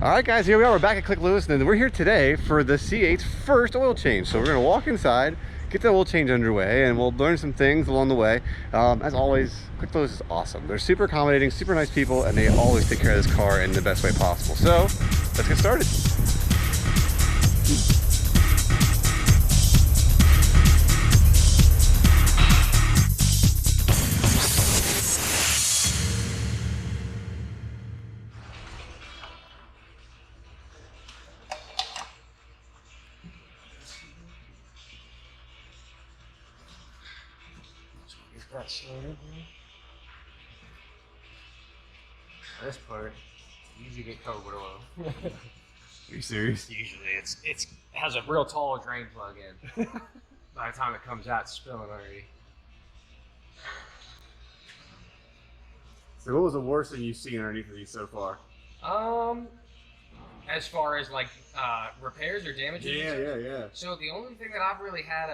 All right, guys, here we are. We're back at Klick Lewis, and we're here today for the C8's first oil change. So we're going to walk inside, get the oil change underway, and we'll learn some things along the way. As always, Klick Lewis is awesome. They're super accommodating, super nice people, and they always take care of this car in the best way possible. So let's get started. Got started. This part, you usually get covered with oil. Are you serious? Usually, it has a real tall drain plug in. By the time it comes out, it's spilling already. So what was the worst thing you've seen underneath of these so far? As far as like repairs or damages. Yeah. So the only thing that I've really had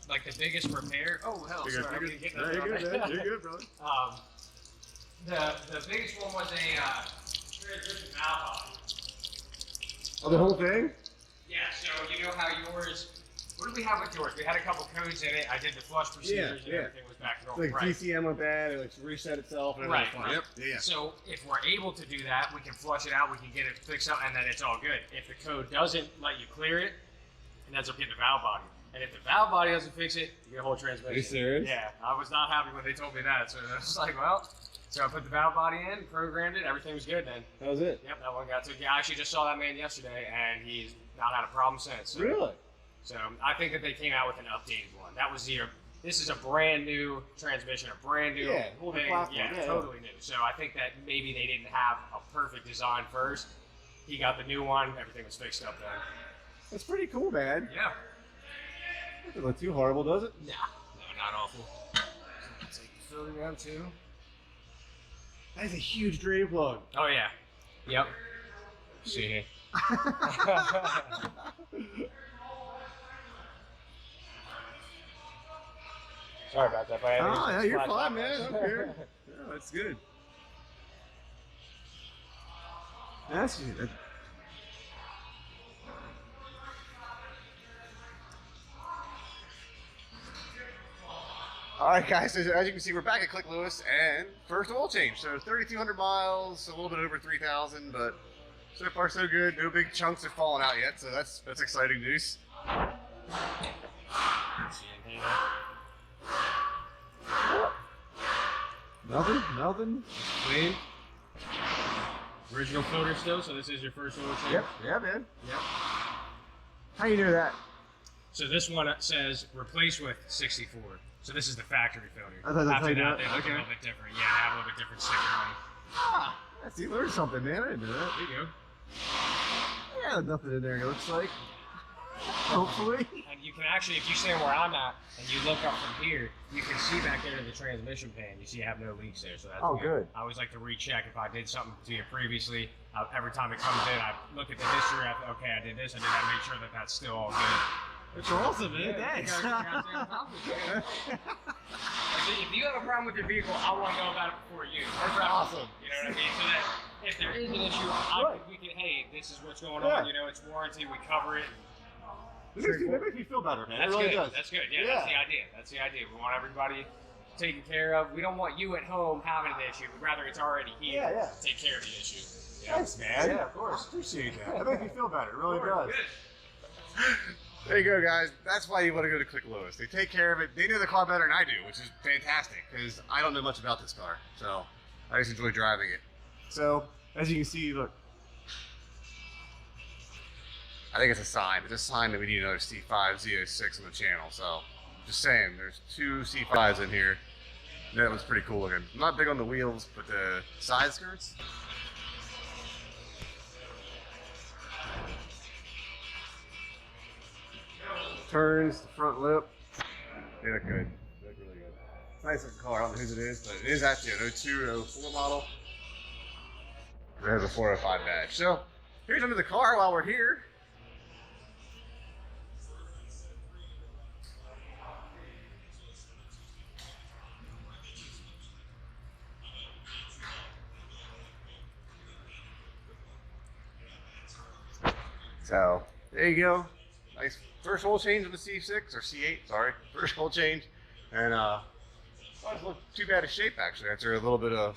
like the biggest repair. Oh hell, sorry, I'm gonna get that. You're good, man. You're good, brother. The biggest one was a transmission valve body. Oh, the whole thing? Yeah. So you know how yours. What did we have with yours? We had a couple codes in it. I did the flush procedures and everything was back to normal. Like DCM went bad, it like reset itself. And right. Yep. Yeah. So if we're able to do that, we can flush it out, we can get it fixed up, and then it's all good. If the code doesn't let you clear it, it ends up getting the valve body. And if the valve body doesn't fix it, you get a whole transmission. Are you serious? Yeah. I was not happy when they told me that. So I was like, well, so I put the valve body in, programmed it, everything was good then. That was it? Yep, that one got took. Yeah, I actually just saw that man yesterday, and he's not had a problem since. So. Really? So I think that they came out with an updated one. That was this is a brand new transmission, a brand new whole thing. platform. Yeah, totally new. So I think that maybe they didn't have a perfect design first. He got the new one, everything was fixed up then. That's pretty cool, man. Yeah. Doesn't look too horrible, does it? Nah, no, not awful. So take the filter down too. That is a huge drain plug. Oh yeah. Yep. See here. Sorry about that. Oh, yeah, you're fine, man. I'm here. No, that's good. That's good. All right, guys, so as you can see, we're back at Klick Lewis, and first oil change. So 3,200 miles, a little bit over 3,000, but so far so good. No big chunks have fallen out yet, so that's exciting news. Nothing. Clean. Original filter still, so this is your first oil change? Yep, yeah, man. Yep. How you know that? So this one says replace with 64. So this is the factory filter. I thought that's After how you that, do it. they look a little bit different. Yeah, they have a little bit different sticker on them. Ah, you learned something, man. I didn't know that. There you go. Yeah, nothing in there, it looks like. Hopefully. And you can actually, if you stand where I'm at and you look up from here, you can see back there in the transmission pan. You see I have no leaks there, so that's good. I always like to recheck if I did something to you previously. Every time it comes in, I look at the history. Okay, I did this. I did that. Make sure that that's still all good. It's awesome, man. Thanks. If you have a problem with your vehicle, I want to know about it before you. That's awesome. You know what I mean? So that if there is an issue, we can, hey, this is what's going on. You know, it's warranty. We cover it. That makes me feel better, man. That's it really good. does. That's good. Yeah, that's the idea. That's the idea. We want everybody taken care of. We don't want you at home having an issue. We'd rather it's already here. Yeah. Take care of the issue. Yeah. Thanks, man. Yeah, of course. Appreciate that. That makes me feel better. It really does. Good. There you go, guys. That's why you want to go to Klick Lewis. They take care of it. They know the car better than I do, which is fantastic because I don't know much about this car. So I just enjoy driving it. So as you can see, look. I think it's a sign. It's a sign that we need another C5 Z06 on the channel. So just saying, there's two C5s in here. That was pretty cool looking. I'm not big on the wheels, but the side skirts. Turns, the front lip. They look good. They look really good. Nice looking car. I don't know whose it is, but it is actually an 02 04 model. It has a 405 badge. So here's under the car while we're here. So there you go. Nice first oil change on the C6 or C8. Sorry, first oil change, and doesn't look too bad of shape actually after a little bit of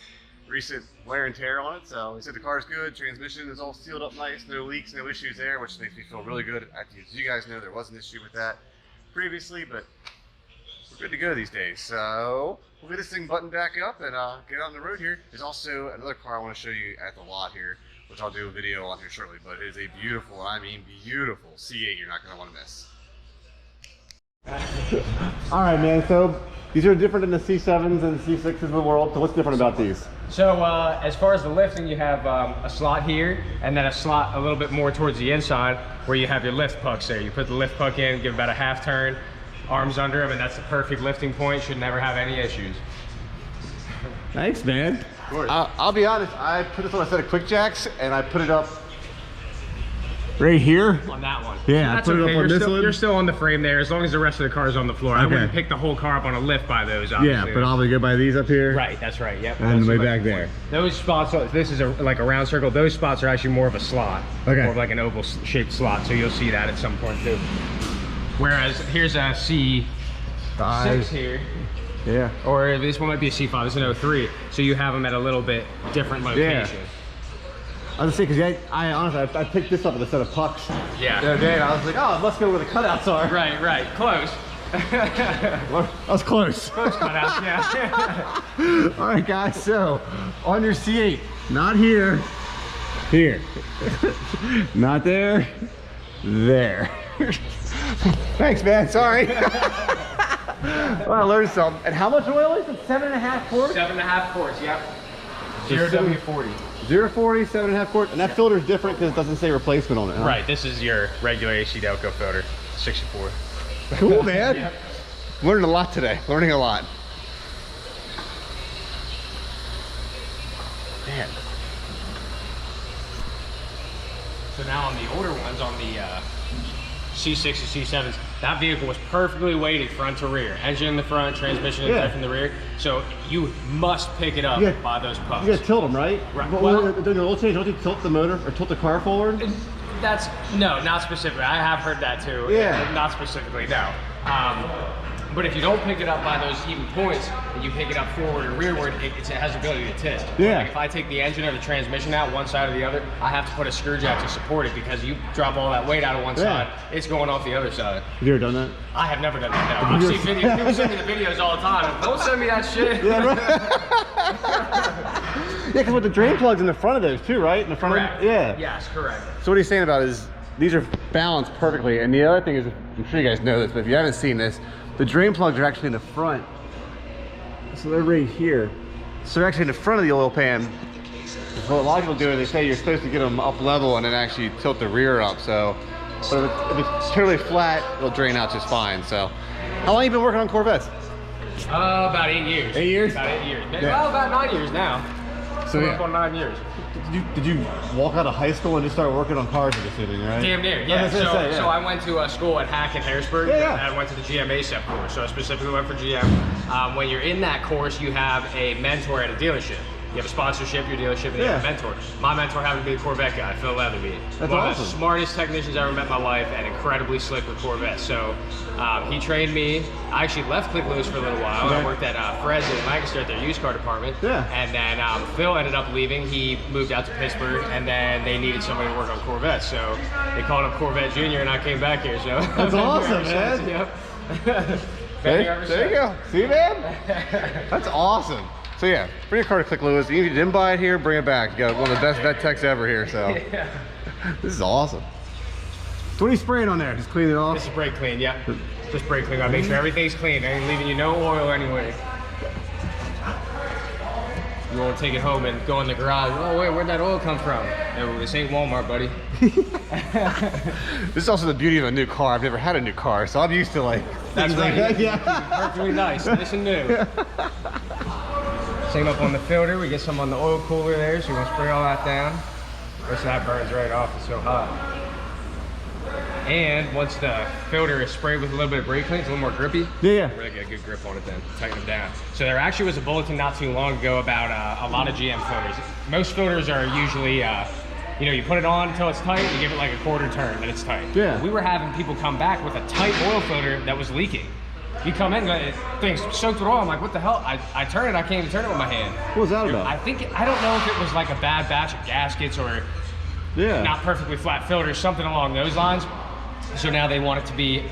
recent wear and tear on it. So he said the car's good. Transmission is all sealed up nice. No leaks, no issues there, which makes me feel really good. As you guys know, there was an issue with that previously, but we're good to go these days. So we'll get this thing buttoned back up and get on the road here. There's also another car I want to show you at the lot here, which I'll do a video on here shortly, but it is a beautiful, I mean beautiful C8 you're not going to want to miss. All right, man, so these are different than the C7s and the C6s of the world, so what's different about these? So as far as the lifting, you have a slot here, and then a slot a little bit more towards the inside where you have your lift pucks there. You put the lift puck in, give about a half turn, arms under them, and that's the perfect lifting point. Should never have any issues. Thanks, man. Of course. I'll be honest, I put this on a set of quick jacks, and I put it up right here. On that one. Yeah, that's I put it okay. up on this one. one. You're still on the frame there, as long as the rest of the car is on the floor. I wouldn't pick the whole car up on a lift by those, obviously. Yeah, but I'll be good by these up here. Right, that's right, yep. And way back there. Those spots, this is like a round circle. Those spots are actually more of a slot. Okay. More of like an oval shaped slot, so you'll see that at some point too. Whereas here's a C6 here. Yeah. Or this one might be a C5, this is an 03. So you have them at a little bit different location. Yeah. I was just saying, because I honestly, I picked this up with a set of pucks. Yeah. The other day, and I was like, oh, let's go where the cutouts are. Right, close. That was close. Close cutouts, yeah. All right, guys, so on your C8, not here, here. Not there, there. Thanks, man, sorry. Well, I learned something. And how much oil is it? 7.5 quarts? 7.5 quarts, yep. 0W40. 040, 7.5 quarts. And that filter is different because it doesn't say replacement on it, huh? Right, this is your regular AC Delco filter, 64. Cool, man. Yep. Learning a lot today. Learning a lot. Man. So now on the older ones, on the C6 and C7s, that vehicle was perfectly weighted front to rear. Engine in the front, transmission in the rear. So you must pick it up by those pucks. You gotta tilt them, right? Right. Well, during the oil change, don't you tilt the motor or tilt the car forward? That's, no, not specifically. I have heard that too. Yeah. Not specifically, no. But if you don't pick it up by those even points, and you pick it up forward or rearward, it has the ability to tilt. Yeah. Like if I take the engine or the transmission out one side or the other, I have to put a screw jack to support it because you drop all that weight out of one side, it's going off the other side. Have you ever done that? I have never done that, no. I've seen videos, people send me the videos all the time. Don't send me that shit. Yeah, right. Yeah, because with the drain plugs in the front of those too, right? In the front Correct. of yeah. Yes, correct. So what he's saying about is these are balanced perfectly. And the other thing is, I'm sure you guys know this, but if you haven't seen this, the drain plugs are actually in the front. So they're right here. So they're actually in the front of the oil pan. So what a lot of people do is they say you're supposed to get them up level and then actually tilt the rear up. So but if it's totally flat, it'll drain out just fine. So how long have you been working on Corvettes? About 8 years. 8 years? About 8 years. Yeah. Well, about 9 years now. So Coming up on 9 years. Did you walk out of high school and just start working on cars at the city, right? Damn near, yeah. So I went to school at Hack in Harrisburg, and I went to the GM ASEP course. So I specifically went for GM. When you're in that course, you have a mentor at a dealership. You have a sponsorship, your dealership, and you have a mentor. My mentor happened to be a Corvette guy, Phil Leatherby. That's One awesome. of the smartest technicians I ever met in my life, and incredibly slick with Corvettes. So he trained me. I actually left Klick Lewis for a little while. I worked at Fred's in Lancaster at their used car department. Yeah. And then Phil ended up leaving. He moved out to Pittsburgh, and then they needed somebody to work on Corvettes. So they called him Corvette Junior, and I came back here. So that's awesome, man. Yep. There you go. See, man? That's awesome. So yeah, bring your car to Klick Lewis. Even if you didn't buy it here, bring it back. You got one of the best vet techs ever here, so. This is awesome. So what are you spraying on there? Just clean it off? This is brake clean, yeah. Just brake clean. Gotta make sure everything's clean. I ain't leaving you no oil anyway. You won't take it home and go in the garage. Oh wait, where'd that oil come from? No, this ain't Walmart, buddy. This is also the beauty of a new car. I've never had a new car, so I'm used to like that's right. Like that. Yeah. Perfectly nice and new. Same up on the filter. We get some on the oil cooler there, so you want to spray all that down. Most of that burns right off. It's so hot. And once the filter is sprayed with a little bit of brake clean, it's a little more grippy. Yeah. Really get a good grip on it then. Tighten them down. So there actually was a bulletin not too long ago about a lot of GM filters. Most filters are usually you know, you put it on until it's tight, you give it like a quarter turn, then it's tight. Yeah. We were having people come back with a tight oil filter that was leaking. You come in, things soaked with oil. I'm like, what the hell? I turn it, I can't even turn it with my hand. What was that about? I don't know if it was like a bad batch of gaskets or not perfectly flat filters, something along those lines. So now they want it to be,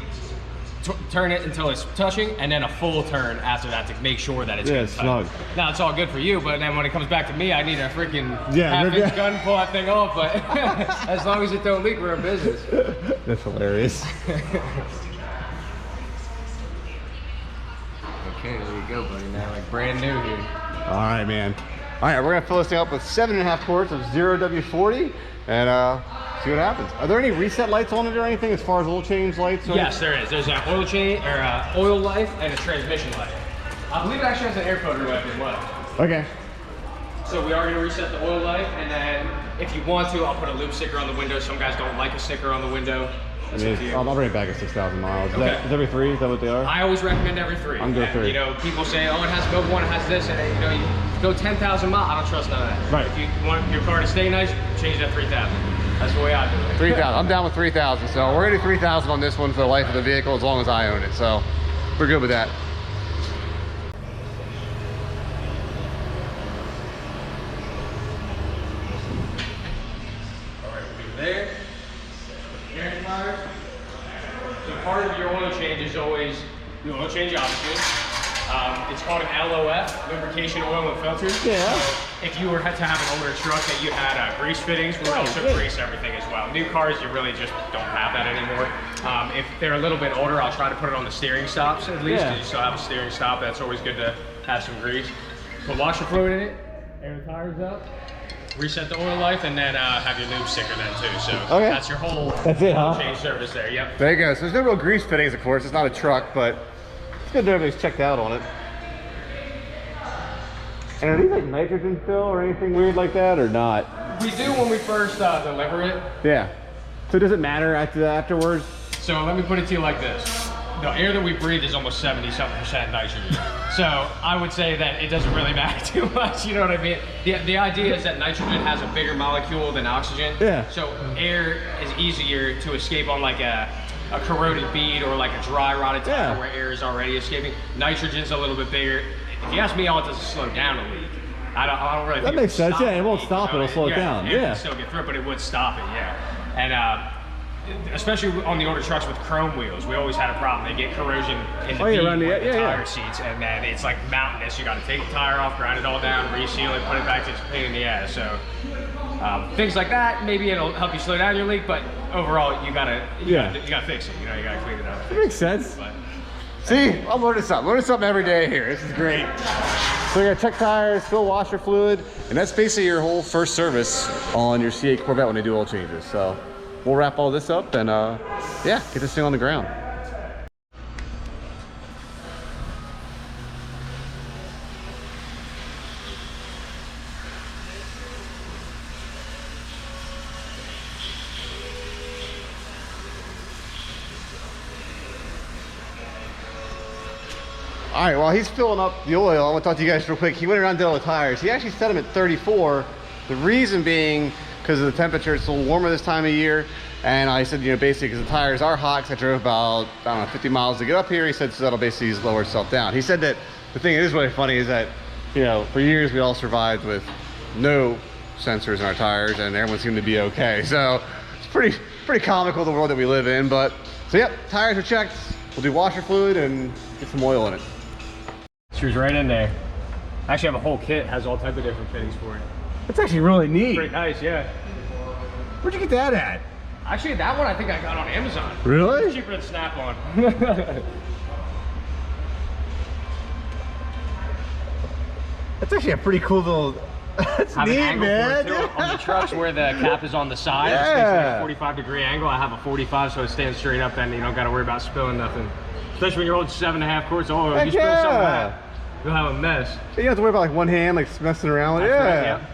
turn it until it's touching, and then a full turn after that to make sure that it's good. Snug. Now it's all good for you, but then when it comes back to me, I need a freaking half-inch gun to pull that thing off. But as long as it don't leak, we're in business. That's hilarious. Okay, there you go, buddy. Now, like brand new here. All right, man. All right, we're gonna fill this thing up with 7.5 quarts of 0W40 and see what happens. Are there any reset lights on it or anything as far as oil change lights? Yes, there is. There's an oil change or oil life and a transmission light. I believe it actually has an air filter light as well. Okay. So we are gonna reset the oil life, and then if you want to, I'll put a loop sticker on the window. Some guys don't like a sticker on the window. I'll bring it back at 6,000 miles. Is that every 3? Is that what they are? I always recommend every 3. I'm good 3. You know, people say, oh, it has to go 1, it has this, and you know, you go 10,000 miles. I don't trust none of that. Right. If you want your car to stay nice, change that 3,000. That's the way I do it. 3,000. I'm down with 3,000. So we're gonna do 3,000 on this one for the life of the vehicle as long as I own it. So we're good with that. All right, we'll be there. Air tires. So part of your oil change is always the oil change, obviously. It's called an LOF, lubrication oil and filters. Yeah. So if you were to have an older truck that you had grease fittings, we also grease everything as well. New cars, you really just don't have that anymore. If they're a little bit older, I'll try to put it on the steering stops at least. You still have a steering stop. That's always good to have some grease. Put washer fluid in it, air the tires up, reset the oil life, and then have your lube sticker then too. So that's your whole change service there. Yep. There you go. So there's no real grease fittings, of course. It's not a truck, but it's good that everybody's checked out on it. And are these like nitrogen fill or anything weird like that, or not? We do when we first deliver it. Yeah. So does it matter afterwards? So let me put it to you like this. The air that we breathe is almost 70-something% nitrogen. So I would say that it doesn't really matter too much, you know what I mean? The idea is that nitrogen has a bigger molecule than oxygen. Yeah. So air is easier to escape on like a corroded bead or like a dry rotted tire where air is already escaping. Nitrogen's a little bit bigger. If you ask me, all it does is slow down a leak. I don't really think that makes sense. Yeah, it won't stop it. It'll slow it down. It can still get through it, but it would stop it. Yeah. And especially on the older trucks with chrome wheels, we always had a problem. They get corrosion in the tire seats, and then it's like mountainous. You got to take the tire off, grind it all down, reseal it, put it back. It's a pain in the ass. So things like that, maybe it'll help you slow down your leak, but overall, you gotta fix it. You know, you gotta clean it up. That makes sense. But, see, I'm learning something every day here. This is great. So you're gonna check tires, fill washer fluid, and that's basically your whole first service on your C8 Corvette when they do oil changes. So we'll wrap all this up and yeah, get this thing on the ground. All right, while he's filling up the oil, I want to talk to you guys real quick. He went around and did all the tires. He actually set them at 34. The reason being because of the temperature. It's a little warmer this time of year. And I said, you know, basically because the tires are hot, because I drove about, I don't know, 50 miles to get up here. He said, so that'll basically lower itself down. He said that the thing that is really funny is that, you know, for years we all survived with no sensors in our tires and everyone seemed to be okay. So it's pretty comical, the world that we live in. But, so yep, tires are checked. We'll do washer fluid and get some oil in it. Screws right in there. I actually have a whole kit, has all types of different fittings for it. That's actually really neat. Pretty nice, yeah. Where'd you get that at? Actually, that one I think I got on Amazon. Really? It's cheaper than Snap-on. That's actually a pretty cool little. That's neat, man. On the trucks where the cap is on the side, it's like a 45-degree angle. I have a 45, so it stands straight up, and you don't got to worry about spilling nothing. Especially when you're holding 7.5 quarts of oil. If you spill something like that, you'll have a mess. So you don't have to worry about like one hand, like messing around with it. That's right, yeah.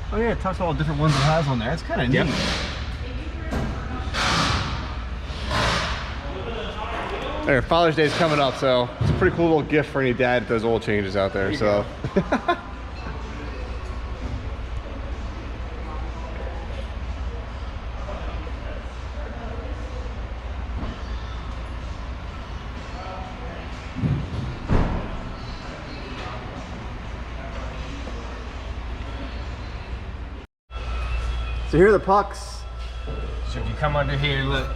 Oh yeah, it talks about all the different ones it has on there. It's kind of neat. There, Father's Day is coming up, so it's a pretty cool little gift for any dad with those oil changes out there. So. So here are the pucks. So if you come under here, look,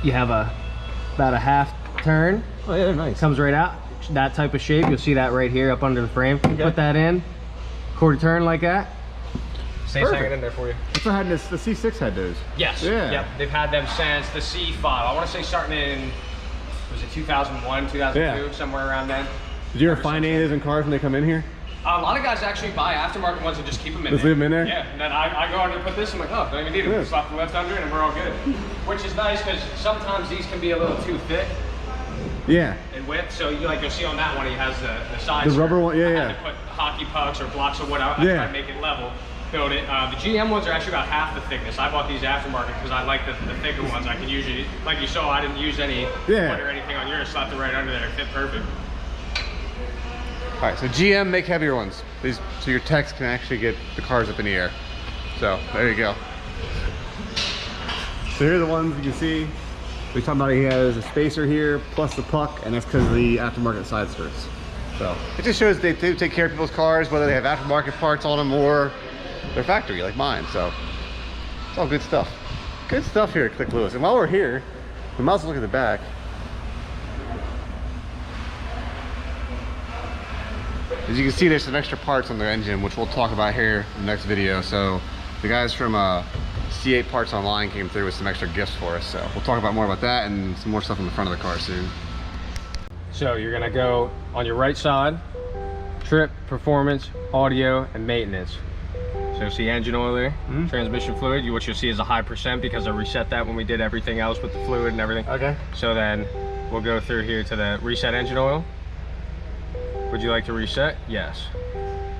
you have about a half turn. Oh yeah, they're nice. Comes right out. That type of shape. You'll see that right here up under the frame. Okay. Put that in, quarter turn like that. Stays hanging in there for you. That's what had this, the C6 had those. Yes. Yeah. Yep. They've had them since the C5. I want to say starting in, was it 2001, 2002, somewhere around then. Did you ever find any of those in cars when they come in here? A lot of guys actually buy aftermarket ones and just keep them in there. Just leave them in there? Yeah, and then I go under and put this, I'm like, oh, don't even need them. Yeah. Slap the left under it and we're all good. Which is nice because sometimes these can be a little too thick. Yeah. In width, so you'll see on that one, he has the sides. The rubber one, yeah, I had to put hockey pucks or blocks of wood out. I try to make it level, build it. The GM ones are actually about half the thickness. I bought these aftermarket because I like the thicker ones. I can usually, like you saw, I didn't use any wood or anything on yours. Slapped it right under there, it fit perfect. All right, so GM, make heavier ones. These, so your techs can actually get the cars up in the air. So there you go. So here are the ones you can see. We're talking about he has a spacer here plus the puck, and that's because of the aftermarket side skirts. So it just shows they do take care of people's cars, whether they have aftermarket parts on them or their factory like mine. So it's all good stuff. Good stuff here at Klick Lewis. And while we're here, we might as well look at the back. As you can see, there's some extra parts on the engine, which we'll talk about here in the next video. So the guys from C8 Parts Online came through with some extra gifts for us. So we'll talk about more about that and some more stuff in the front of the car soon. So you're gonna go on your right side, trip, performance, audio, and maintenance. So you'll see engine oil there, transmission fluid. What you'll see is a high percent because I reset that when we did everything else with the fluid and everything. Okay. So then we'll go through here to the reset engine oil. Would you like to reset? Yes.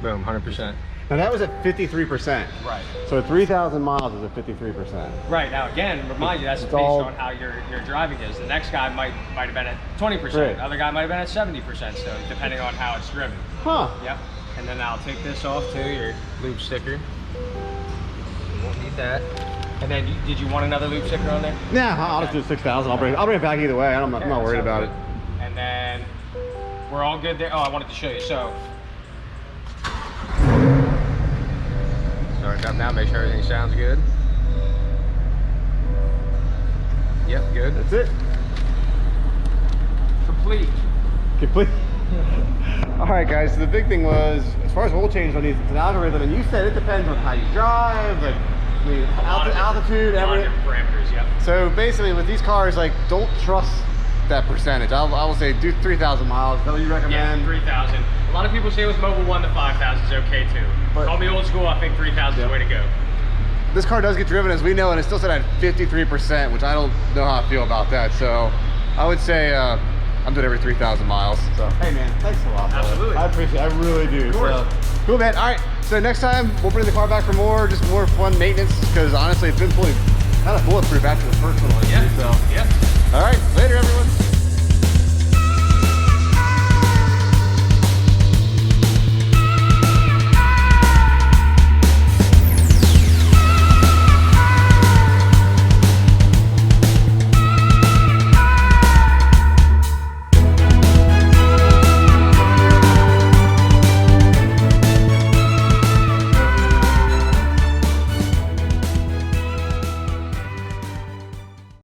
Boom, 100%. Now that was at 53%. Right. So 3,000 miles is at 53%. Right. Now again, remind you, that's based on how your driving is. The next guy might have been at 20%. Right. The other guy might have been at 70%. So depending on how it's driven. Huh. Yep. And then I'll take this off too, your lube sticker. You won't need that. And then did you want another lube sticker on there? Yeah, I'll just do 6,000. I'll bring it back either way. I'm not worried about it. And then we're all good there. Oh, I wanted to show you. So start it up now, make sure everything sounds good. Yep, good. That's it. Complete. All right, guys, so the big thing was, as far as oil change on these, it's an algorithm, and you said it depends on how you drive, like, I mean, altitude, everything. Parameters, yep. So basically with these cars, like, don't trust that percentage. I will say do 3,000 miles. Is that what you recommend? Yeah, 3,000. A lot of people say with Mobile 1 to 5,000 is okay too. But call me old school, I think 3,000 is the way to go. This car does get driven, as we know, and it's still set at 53%, which I don't know how I feel about that. So I would say I'm doing every 3,000 miles. So hey man, thanks a lot. Absolutely. I appreciate it. I really do. So cool, man. All right. So next time we'll bring the car back for more fun maintenance, because honestly it's been kind of bulletproof after the first one. So yeah. All right. Later, everyone.